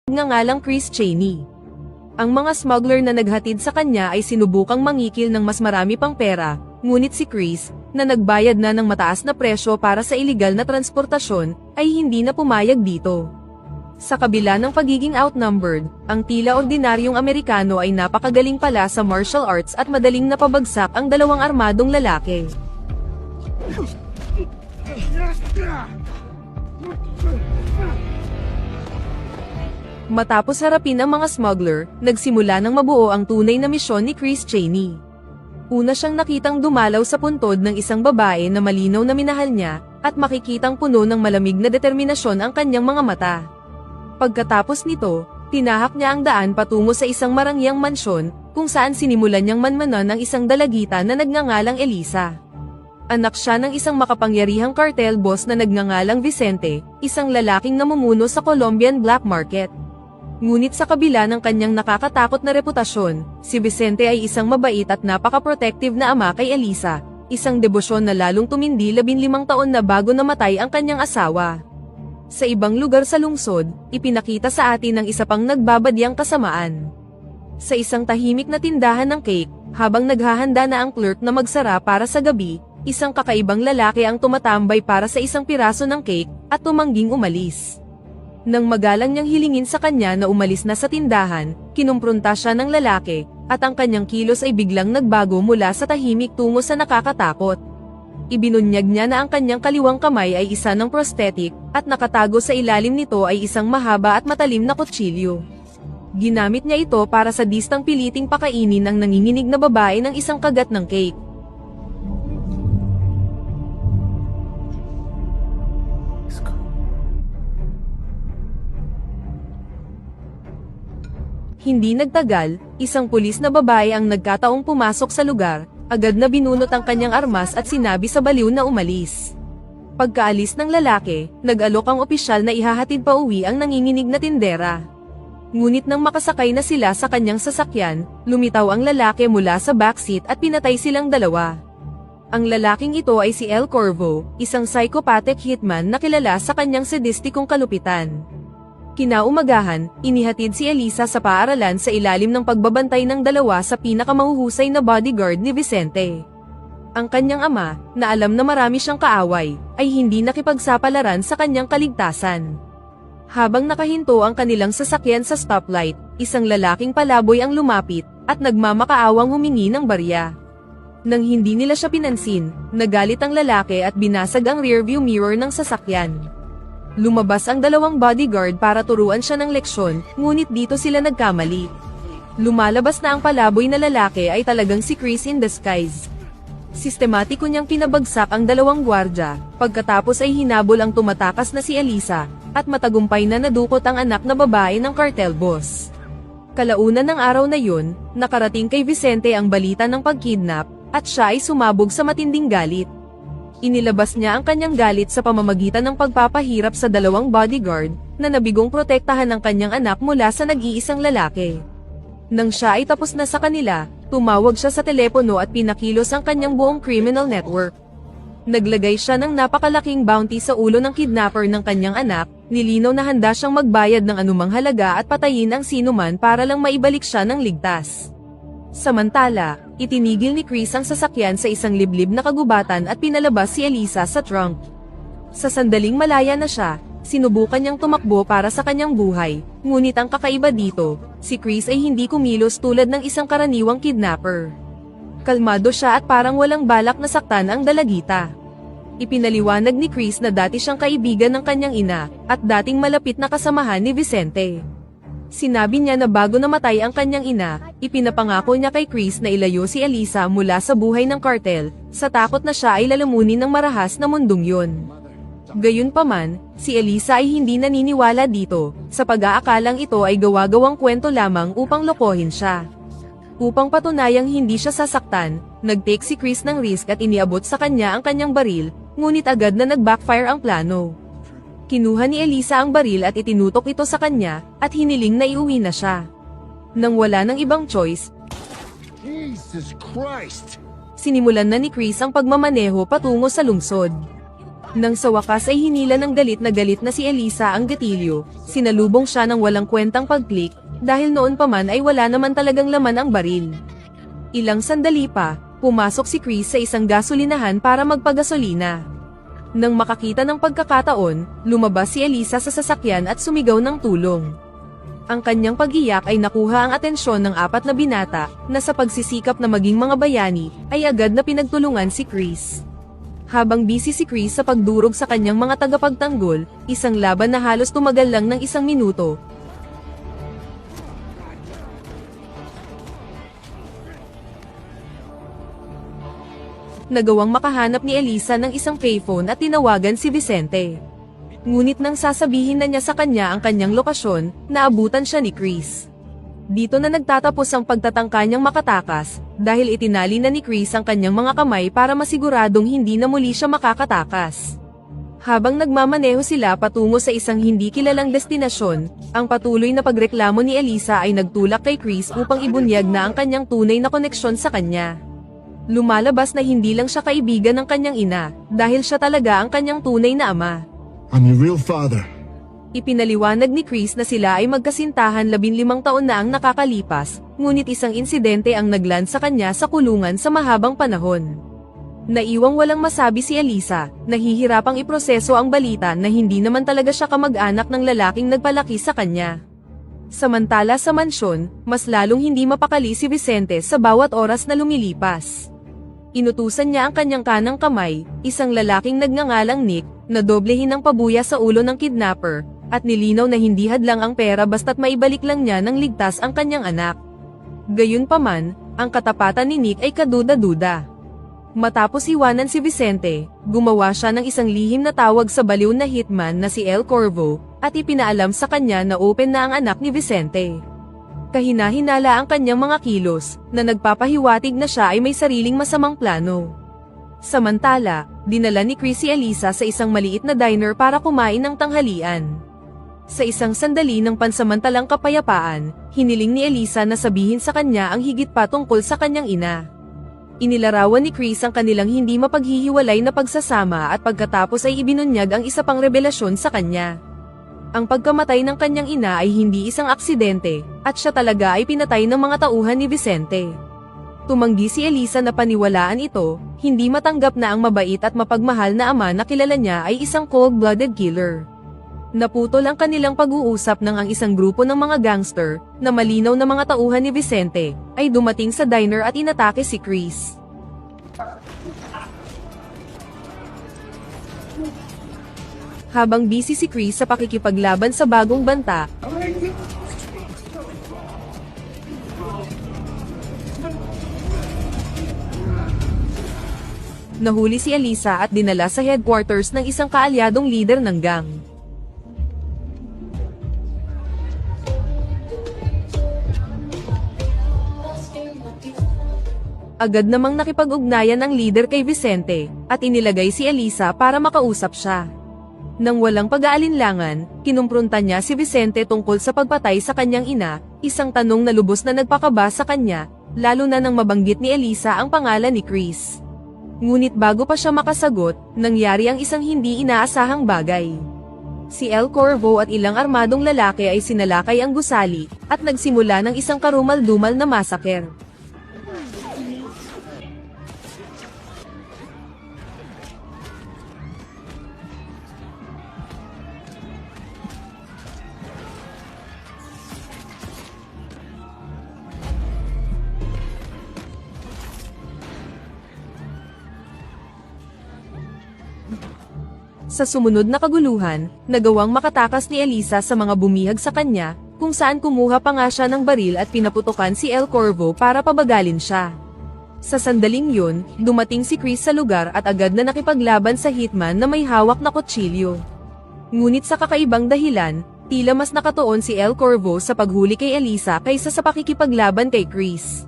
nagngangalang Chris Cheney. Ang mga smuggler na naghatid sa kanya ay sinubukang mangikil ng mas marami pang pera, ngunit si Chris, na nagbayad na ng mataas na presyo para sa iligal na transportasyon, ay hindi na pumayag dito. Sa kabila ng pagiging outnumbered, ang tila ordinaryong Amerikano ay napakagaling pala sa martial arts at madaling napabagsak ang dalawang armadong lalaki. Matapos harapin ang mga smuggler, nagsimula ng mabuo ang tunay na misyon ni Chris Cheney. Una siyang nakitang dumalaw sa puntod ng isang babae na malinaw na minahal niya, at makikitang puno ng malamig na determinasyon ang kanyang mga mata. Pagkatapos nito, tinahak niya ang daan patungo sa isang marangyang mansyon, kung saan sinimulan niyang manmanan ng isang dalagita na nagngangalang Elisa. Anak siya ng isang makapangyarihang cartel boss na nagngangalang Vicente, isang lalaking namumuno sa Colombian black market. Ngunit sa kabila ng kanyang nakakatakot na reputasyon, si Vicente ay isang mabait at napaka-protective na ama kay Elisa, isang debosyon na lalong tumindi 15 taon na bago namatay ang kanyang asawa. Sa ibang lugar sa lungsod, ipinakita sa atin ang isa pang nagbabadyang kasamaan. Sa isang tahimik na tindahan ng cake, habang naghahanda na ang clerk na magsara para sa gabi, isang kakaibang lalaki ang tumatambay para sa isang piraso ng cake, at tumangging umalis. Nang magalang niyang hilingin sa kanya na umalis na sa tindahan, kinumpronta siya ng lalaki, at ang kanyang kilos ay biglang nagbago mula sa tahimik tungo sa nakakatakot. Ibinunyag niya na ang kanyang kaliwang kamay ay isa ng prosthetic, at nakatago sa ilalim nito ay isang mahaba at matalim na kutsilyo. Ginamit niya ito para sa distang piliting pakainin ang nanginginig na babae ng isang kagat ng cake. Hindi nagtagal, isang pulis na babae ang nagkataong pumasok sa lugar, agad na binunot ang kanyang armas at sinabi sa baliw na umalis. Pagkaalis ng lalaki, nag-alok ang opisyal na ihahatid pa uwi ang nanginginig na tindera. Ngunit nang makasakay na sila sa kanyang sasakyan, lumitaw ang lalaki mula sa backseat at pinatay silang dalawa. Ang lalaking ito ay si El Corvo, isang psychopathic hitman na kilala sa kanyang sadistikong kalupitan. Kinaumagahan, inihatid si Elisa sa paaralan sa ilalim ng pagbabantay ng dalawa sa pinakamahuhusay na bodyguard ni Vicente. Ang kanyang ama, na alam na marami siyang kaaway, ay hindi nakipagsapalaran sa kanyang kaligtasan. Habang nakahinto ang kanilang sasakyan sa stoplight, isang lalaking palaboy ang lumapit, at nagmamakaawang humingi ng barya. Nang hindi nila siya pinansin, nagalit ang lalaki at binasag ang rearview mirror ng sasakyan. Lumabas ang dalawang bodyguard para turuan siya ng leksyon, ngunit dito sila nagkamali. Lumalabas na ang palaboy na lalaki ay talagang si Chris in disguise. Sistematiko niyang pinabagsak ang dalawang gwardya, pagkatapos ay hinabol ang tumatakas na si Elisa, at matagumpay na nadukot ang anak na babae ng cartel boss. Kalaunan ng araw na yun, nakarating kay Vicente ang balita ng pagkidnap, at siya ay sumabog sa matinding galit. Inilabas niya ang kanyang galit sa pamamagitan ng pagpapahirap sa dalawang bodyguard, na nabigong protektahan ang kanyang anak mula sa nag-iisang lalaki. Nang siya ay tapos na sa kanila, tumawag siya sa telepono at pinakilos ang kanyang buong criminal network. Naglagay siya ng napakalaking bounty sa ulo ng kidnapper ng kanyang anak, nilinaw na handa siyang magbayad ng anumang halaga at patayin ang sinuman para lang maibalik siya ng ligtas. Samantala, itinigil ni Chris ang sasakyan sa isang liblib na kagubatan at pinalabas si Elisa sa trunk. Sa sandaling malaya na siya, sinubukan niyang tumakbo para sa kanyang buhay, ngunit ang kakaiba dito, si Chris ay hindi kumilos tulad ng isang karaniwang kidnapper. Kalmado siya at parang walang balak na saktan ang dalagita. Ipinaliwanag ni Chris na dati siyang kaibigan ng kanyang ina, at dating malapit na kasamahan ni Vicente. Sinabi niya na bago namatay ang kanyang ina, ipinapangako niya kay Chris na ilayo si Elisa mula sa buhay ng cartel, sa takot na siya ay lalamunin ng marahas na mundong yun. Gayunpaman, si Elisa ay hindi naniniwala dito, sa pag-aakalang ito ay gawa-gawang kwento lamang upang lokohin siya. Upang patunayang hindi siya sasaktan, nag-take si Chris ng risk at iniabot sa kanya ang kanyang baril, ngunit agad na nag-backfire ang plano. Kinuha ni Elisa ang baril at itinutok ito sa kanya, at hiniling na iuwi na siya. Nang wala ng ibang choice, Jesus Christ! Sinimulan na ni Chris ang pagmamaneho patungo sa lungsod. Nang sa wakas ay hinila ng galit na si Elisa ang gatilyo, sinalubong siya ng walang kwentang pag-click, dahil noon pa man ay wala naman talagang laman ang baril. Ilang sandali pa, pumasok si Chris sa isang gasolinahan para magpagasolina. Nang makakita ng pagkakataon, lumabas si Elisa sa sasakyan at sumigaw ng tulong. Ang kanyang pag-iyak ay nakuha ang atensyon ng 4 na binata, na sa pagsisikap na maging mga bayani, ay agad na pinagtulungan si Chris. Habang busy si Chris sa pagdurog sa kanyang mga tagapagtanggol, isang laban na halos tumagal lang ng 1 minuto. Nagawang makahanap ni Elisa ng isang payphone at tinawagan si Vicente. Ngunit nang sasabihin na niya sa kanya ang kanyang lokasyon, naabutan siya ni Chris. Dito na nagtatapos ang pagtatangka niyang makatakas, dahil itinali na ni Chris ang kanyang mga kamay para masiguradong hindi na muli siya makakatakas. Habang nagmamaneho sila patungo sa isang hindi kilalang destinasyon, ang patuloy na pagreklamo ni Elisa ay nagtulak kay Chris upang ibunyag na ang kanyang tunay na koneksyon sa kanya. Lumalabas na hindi lang siya kaibigan ng kanyang ina, dahil siya talaga ang kanyang tunay na ama. I'm your real father. Ipinaliwanag ni Chris na sila ay magkasintahan 15 taon na ang nakakalipas, ngunit isang insidente ang nagland sa kanya sa kulungan sa mahabang panahon. Naiwang walang masabi si Elisa, nahihirapang iproseso ang balita na hindi naman talaga siya kamag-anak ng lalaking nagpalaki sa kanya. Samantala sa mansyon, mas lalong hindi mapakali si Vicente sa bawat oras na lumilipas. Inutusan niya ang kanyang kanang kamay, isang lalaking nagngangalang Nick, na doblehin ang pabuya sa ulo ng kidnapper, at nilinaw na hindi hadlang ang pera basta't maibalik lang niya ng ligtas ang kanyang anak. Gayunpaman, ang katapatan ni Nick ay kaduda-duda. Matapos iwanan si Vicente, gumawa siya ng isang lihim na tawag sa baliw na hitman na si El Corvo, at ipinaalam sa kanya na open na ang anak ni Vicente. Kahina-hinala ang kanyang mga kilos, na nagpapahiwatig na siya ay may sariling masamang plano. Samantala, dinala ni Chris si Elisa sa isang maliit na diner para kumain ng tanghalian. Sa isang sandali ng pansamantalang kapayapaan, hiniling ni Elisa na sabihin sa kanya ang higit pa tungkol sa kanyang ina. Inilarawan ni Chris ang kanilang hindi mapaghihiwalay na pagsasama at pagkatapos ay ibinunyag ang isa pang revelasyon sa kanya. Ang pagkamatay ng kanyang ina ay hindi isang aksidente, at siya talaga ay pinatay ng mga tauhan ni Vicente. Tumanggi si Elisa na paniwalaan ito, hindi matanggap na ang mabait at mapagmahal na ama na kilala niya ay isang cold-blooded killer. Naputol ang kanilang pag-uusap nang ang isang grupo ng mga gangster, na malinaw na mga tauhan ni Vicente, ay dumating sa diner at inatake si Chris. Habang busy si Chris sa pakikipaglaban sa bagong banta, nahuli si Elisa at dinala sa headquarters ng isang kaalyadong leader ng gang. Agad namang nakipag-ugnayan ang leader kay Vicente, at inilagay si Elisa para makausap siya. Nang walang pag-aalinlangan, kinumpronta niya si Vicente tungkol sa pagpatay sa kanyang ina, isang tanong na lubos na nagpakaba sa kanya, lalo na nang mabanggit ni Elisa ang pangalan ni Chris. Ngunit bago pa siya makasagot, nangyari ang isang hindi inaasahang bagay. Si El Corvo at ilang armadong lalaki ay sinalakay ang gusali, at nagsimula ng isang karumal-dumal na massacre. Sa sumunod na kaguluhan, nagawang makatakas ni Elisa sa mga bumihag sa kanya, kung saan kumuha pa nga siya ng baril at pinaputukan si El Corvo para pabagalin siya. Sa sandaling yun, dumating si Chris sa lugar at agad na nakipaglaban sa hitman na may hawak na kutsilyo. Ngunit sa kakaibang dahilan, tila mas nakatuon si El Corvo sa paghuli kay Elisa kaysa sa pakikipaglaban kay Chris.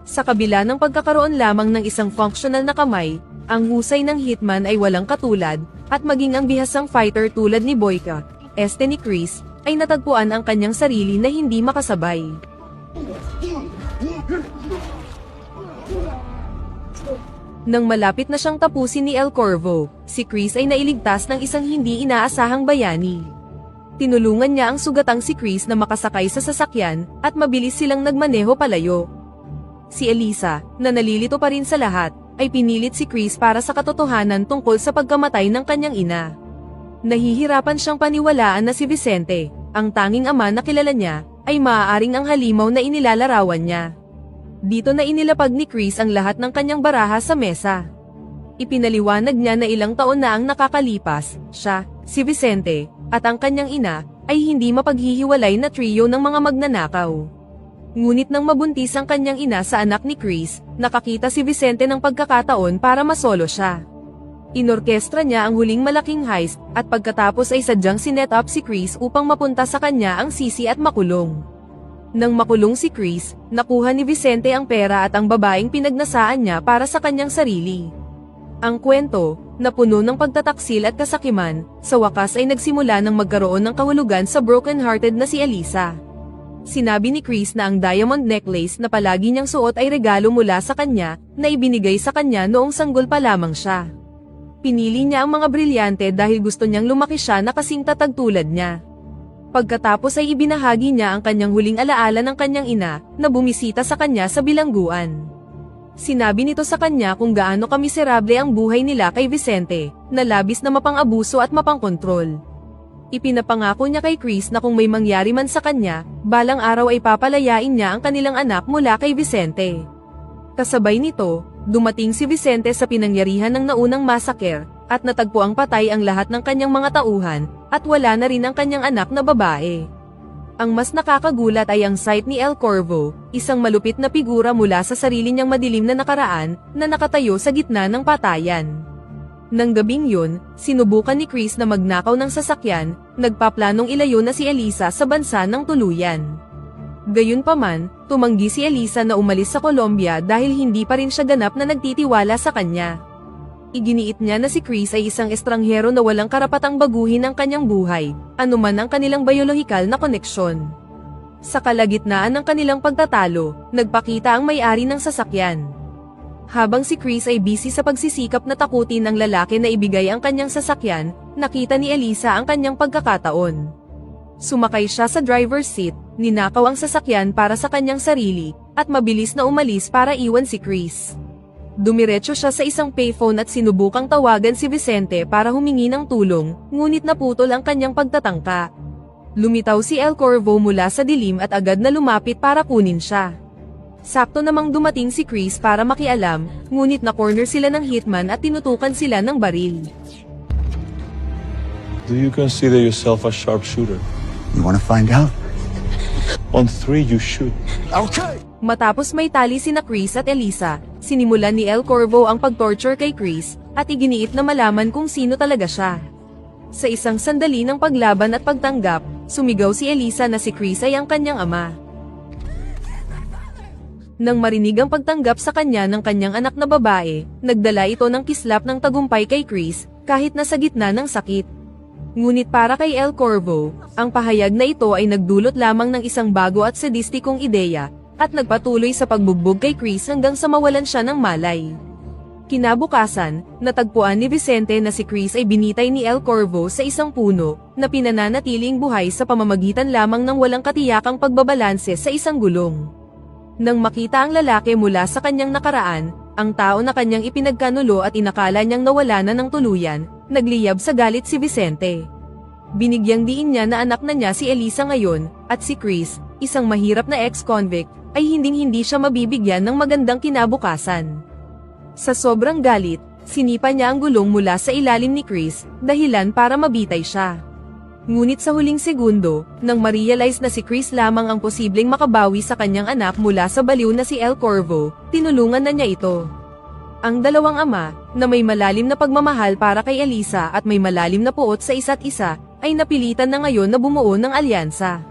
Sa kabila ng pagkakaroon lamang ng isang functional na kamay, ang husay ng hitman ay walang katulad, at maging ang bihasang fighter tulad ni Boyka, ni Chris, ay natagpuan ang kanyang sarili na hindi makasabay. Nang malapit na siyang tapusin ni El Corvo, si Chris ay nailigtas ng isang hindi inaasahang bayani. Tinulungan niya ang sugatang si Chris na makasakay sa sasakyan, at mabilis silang nagmaneho palayo. Si Elisa, na nalilito pa rin sa lahat, ay pinilit si Chris para sa katotohanan tungkol sa pagkamatay ng kanyang ina. Nahihirapan siyang paniwalaan na si Vicente, ang tanging ama na kilala niya, ay maaaring ang halimaw na inilalarawan niya. Dito na inilapag ni Chris ang lahat ng kanyang baraha sa mesa. Ipinaliwanag niya na ilang taon na ang nakakalipas, siya, si Vicente, at ang kanyang ina, ay hindi mapaghihiwalay na trio ng mga magnanakaw. Ngunit nang mabuntis ang kanyang ina sa anak ni Chris, nakakita si Vicente ng pagkakataon para masolo siya. Inorkestra niya ang huling malaking heist, at pagkatapos ay sadyang sinet up si Chris upang mapunta sa kanya ang sisi at makulong. Nang makulong si Chris, nakuha ni Vicente ang pera at ang babaeng pinagnasaan niya para sa kanyang sarili. Ang kwento, na puno ng pagtataksil at kasakiman, sa wakas ay nagsimula nang magkaroon ng kahulugan sa broken-hearted na si Elisa. Sinabi ni Chris na ang diamond necklace na palagi niyang suot ay regalo mula sa kanya, na ibinigay sa kanya noong sanggol pa lamang siya. Pinili niya ang mga brilyante dahil gusto niyang lumaki siya na kasing tatag tulad niya. Pagkatapos ay ibinahagi niya ang kanyang huling alaala ng kanyang ina, na bumisita sa kanya sa bilangguan. Sinabi nito sa kanya kung gaano kamiserable ang buhay nila kay Vicente, na labis na mapang-abuso at mapang-kontrol. Ipinapangako niya kay Chris na kung may mangyari man sa kanya, balang araw ay papalayain niya ang kanilang anak mula kay Vicente. Kasabay nito, dumating si Vicente sa pinangyarihan ng naunang massacre, at natagpuang patay ang lahat ng kanyang mga tauhan, at wala na rin ang kanyang anak na babae. Ang mas nakakagulat ay ang sight ni El Corvo, isang malupit na figura mula sa sarili niyang madilim na nakaraan, na nakatayo sa gitna ng patayan. Nang gabing yun, sinubukan ni Chris na magnakaw ng sasakyan, nagpaplanong ilayo na si Elisa sa bansa ng tuluyan. Gayunpaman, tumanggi si Elisa na umalis sa Colombia dahil hindi pa rin siya ganap na nagtitiwala sa kanya. Iginiit niya na si Chris ay isang estranghero na walang karapatang baguhin ang kanyang buhay, anuman ang kanilang biyolohikal na koneksyon. Sa kalagitnaan ng kanilang pagtatalo, nagpakita ang may-ari ng sasakyan. Habang si Chris ay busy sa pagsisikap na takutin ng lalaki na ibigay ang kanyang sasakyan, nakita ni Elisa ang kanyang pagkakataon. Sumakay siya sa driver's seat, ninakaw ang sasakyan para sa kanyang sarili, at mabilis na umalis para iwan si Chris. Dumiretso siya sa isang payphone at sinubukang tawagan si Vicente para humingi ng tulong, ngunit naputol ang kanyang pagtatangka. Lumitaw si El Corvo mula sa dilim at agad na lumapit para kunin siya. Sakto namang dumating si Chris para makialam, ngunit na-corner sila ng hitman at tinutukan sila ng baril. Do you consider yourself a sharpshooter? You want to find out? On 3 you shoot. Okay! Matapos may tali sina Chris at Elisa, sinimulan ni El Corvo ang pag-torture kay Chris, at iginiit na malaman kung sino talaga siya. Sa isang sandali ng paglaban at pagtanggap, sumigaw si Elisa na si Chris ay ang kanyang ama. Nang marinig ang pagtanggap sa kanya ng kanyang anak na babae, nagdala ito ng kislap ng tagumpay kay Chris, kahit nasa gitna ng sakit. Ngunit para kay El Corvo, ang pahayag na ito ay nagdulot lamang ng isang bago at sadistikong ideya, at nagpatuloy sa pagbugbog kay Chris hanggang sa mawalan siya ng malay. Kinabukasan, natagpuan ni Vicente na si Chris ay binitay ni El Corvo sa isang puno, na pinananatiling buhay sa pamamagitan lamang ng walang katiyakang pagbabalanse sa isang gulong. Nang makita ang lalaki mula sa kanyang nakaraan, ang tao na kanyang ipinagkanulo at inakala niyang nawala na ng tuluyan, nagliyab sa galit si Vicente. Binigyang diin niya na anak na niya si Elisa ngayon, at si Chris, isang mahirap na ex-convict, ay hinding-hindi siya mabibigyan ng magandang kinabukasan. Sa sobrang galit, sinipa niya ang gulong mula sa ilalim ni Chris, dahilan para mabitay siya. Ngunit sa huling segundo, nang ma-realize na si Chris lamang ang posibleng makabawi sa kanyang anak mula sa baliw na si El Corvo, tinulungan na niya ito. Ang dalawang ama, na may malalim na pagmamahal para kay Elisa at may malalim na puot sa isa't isa, ay napilitan na ngayon na bumuo ng alyansa.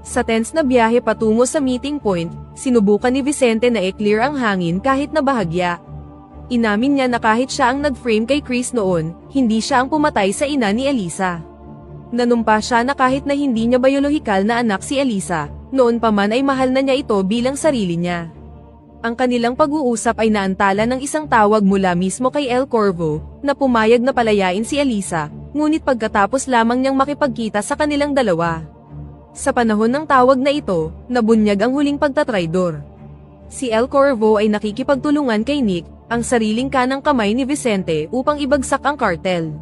Sa tense na biyahe patungo sa meeting point, sinubukan ni Vicente na i-clear ang hangin kahit na bahagya. Inamin niya na kahit siya ang nag-frame kay Chris noon, hindi siya ang pumatay sa ina ni Elisa. Nanumpa siya na kahit na hindi niya biyolohikal na anak si Elisa, noon pa man ay mahal na niya ito bilang sarili niya. Ang kanilang pag-uusap ay naantala ng isang tawag mula mismo kay El Corvo, na pumayag na palayain si Elisa, ngunit pagkatapos lamang niyang makipagkita sa kanilang dalawa. Sa panahon ng tawag na ito, nabunyag ang huling pagtatraidor. Si El Corvo ay nakikipagtulungan kay Nick, ang sariling kanang kamay ni Vicente upang ibagsak ang kartel.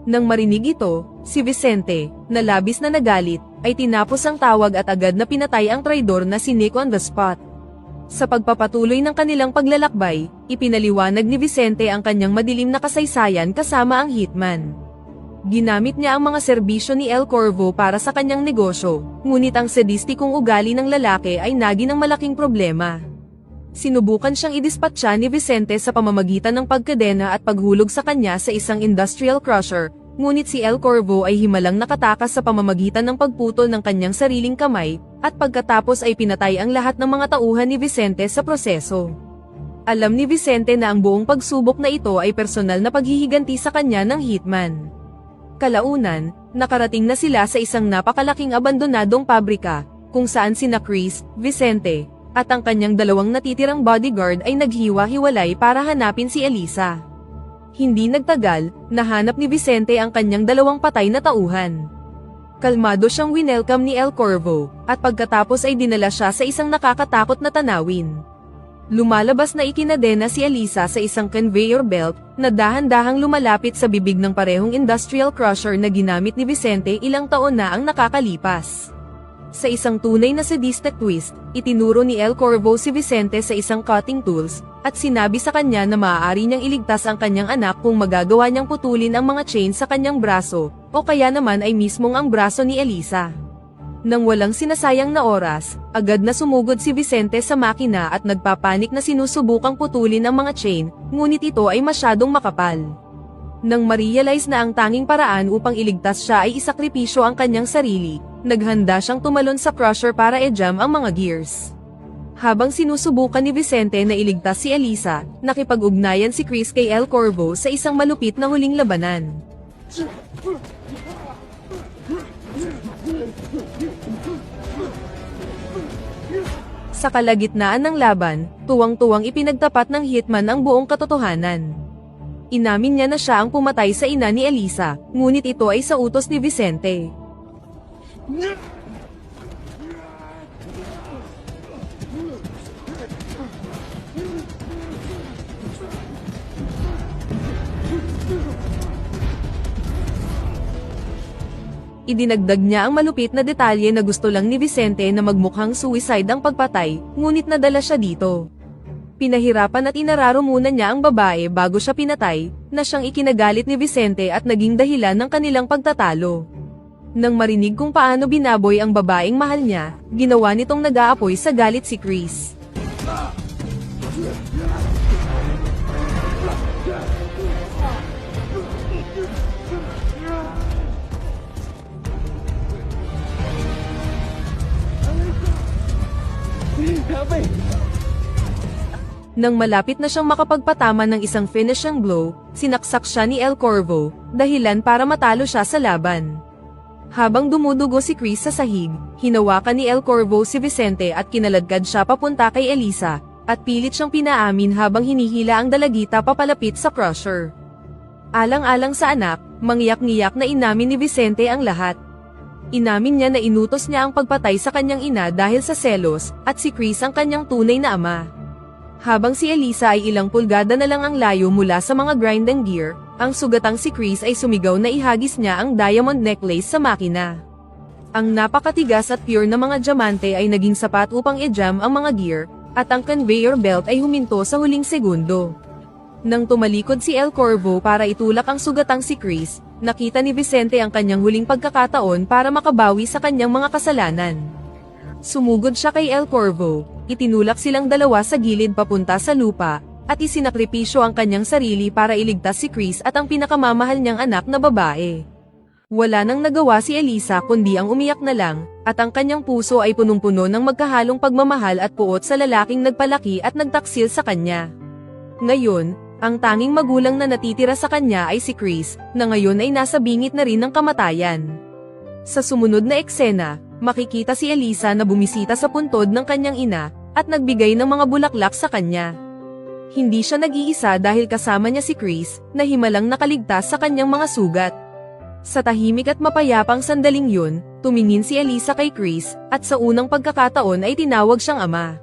Nang marinig ito, si Vicente, na labis na nagalit, ay tinapos ang tawag at agad na pinatay ang traidor na si Nick on the spot. Sa pagpapatuloy ng kanilang paglalakbay, ipinaliwanag ni Vicente ang kanyang madilim na kasaysayan kasama ang hitman. Ginamit niya ang mga serbisyo ni El Corvo para sa kanyang negosyo, ngunit ang sadistikong ugali ng lalaki ay naging ng malaking problema. Sinubukan siyang idispatcha ni Vicente sa pamamagitan ng pagkadena at paghulog sa kanya sa isang industrial crusher, ngunit si El Corvo ay himalang nakatakas sa pamamagitan ng pagputol ng kanyang sariling kamay, at pagkatapos ay pinatay ang lahat ng mga tauhan ni Vicente sa proseso. Alam ni Vicente na ang buong pagsubok na ito ay personal na paghihiganti sa kanya ng hitman. Kalaunan, nakarating na sila sa isang napakalaking abandonadong pabrika, kung saan sina Chris, Vicente, at ang kanyang dalawang natitirang bodyguard ay naghiwa-hiwalay para hanapin si Elisa. Hindi nagtagal, nahanap ni Vicente ang kanyang dalawang patay na tauhan. Kalmado siyang winelcome ni El Corvo, at pagkatapos ay dinala siya sa isang nakakatakot na tanawin. Lumalabas na ikinadena si Elisa sa isang conveyor belt, na dahan-dahang lumalapit sa bibig ng parehong industrial crusher na ginamit ni Vicente ilang taon na ang nakakalipas. Sa isang tunay na sadistic twist, itinuro ni El Corvo si Vicente sa isang cutting tools, at sinabi sa kanya na maaari niyang iligtas ang kanyang anak kung magagawa niyang putulin ang mga chain sa kanyang braso, o kaya naman ay mismong ang braso ni Elisa. Nang walang sinasayang na oras, agad na sumugod si Vicente sa makina at nagpapanik na sinusubukang putulin ang mga chain, ngunit ito ay masyadong makapal. Nang ma-realize na ang tanging paraan upang iligtas siya ay isakripisyo ang kanyang sarili, naghanda siyang tumalon sa crusher para i-jam ang mga gears. Habang sinusubukan ni Vicente na iligtas si Elisa, nakipag-ugnayan si Chris kay El Corvo sa isang malupit na huling labanan. Sa kalagitnaan ng laban, tuwang-tuwang ipinagtapat ng hitman ang buong katotohanan. Inamin niya na siya ang pumatay sa ina ni Elisa, ngunit ito ay sa utos ni Vicente. Idinagdag niya ang malupit na detalye na gusto lang ni Vicente na magmukhang suicide ang pagpatay, ngunit nadala siya dito. Pinahirapan at inararo muna niya ang babae bago siya pinatay, na siyang ikinagalit ni Vicente at naging dahilan ng kanilang pagtatalo. Nang marinig kung paano binaboy ang babaeng mahal niya, ginawa nitong nag-aapoy sa galit si Chris. Nang malapit na siyang makapagpatama ng isang finishing blow, sinaksak siya ni El Corvo, dahilan para matalo siya sa laban. Habang dumudugo si Chris sa sahig, hinawakan ni El Corvo si Vicente at kinaladkad siya papunta kay Elisa, at pilit siyang pinaamin habang hinihila ang dalagita papalapit sa crusher. Alang-alang sa anak, mangyak-ngiyak na inamin ni Vicente ang lahat. Inamin niya na inutos niya ang pagpatay sa kanyang ina dahil sa selos, at si Chris ang kanyang tunay na ama. Habang si Elisa ay ilang pulgada na lang ang layo mula sa mga grinding gear, ang sugatang si Chris ay sumigaw na ihagis niya ang diamond necklace sa makina. Ang napakatigas at pure na mga diamante ay naging sapat upang i-jam ang mga gear, at ang conveyor belt ay huminto sa huling segundo. Nang tumalikod si El Corvo para itulak ang sugatang si Chris, nakita ni Vicente ang kanyang huling pagkakataon para makabawi sa kanyang mga kasalanan. Sumugod siya kay El Corvo, itinulak silang dalawa sa gilid papunta sa lupa, at isinakripisyo ang kanyang sarili para iligtas si Chris at ang pinakamamahal niyang anak na babae. Wala nang nagawa si Elisa kundi ang umiyak na lang, at ang kanyang puso ay punong-puno ng magkahalong pagmamahal at puot sa lalaking nagpalaki at nagtaksil sa kanya. Ngayon, ang tanging magulang na natitira sa kanya ay si Chris, na ngayon ay nasa bingit na rin ng kamatayan. Sa sumunod na eksena, makikita si Elisa na bumisita sa puntod ng kanyang ina, at nagbigay ng mga bulaklak sa kanya. Hindi siya nag-iisa dahil kasama niya si Chris, na himalang nakaligtas sa kanyang mga sugat. Sa tahimik at mapayapang sandaling yun, tumingin si Elisa kay Chris, at sa unang pagkakataon ay tinawag siyang ama.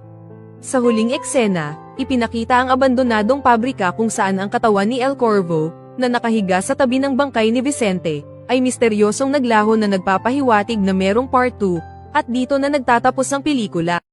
Sa huling eksena, ipinakita ang abandonadong pabrika kung saan ang katawan ni El Corvo, na nakahiga sa tabi ng bangkay ni Vicente, ay misteryosong naglaho na nagpapahiwatig na merong part 2, at dito na nagtatapos ang pelikula.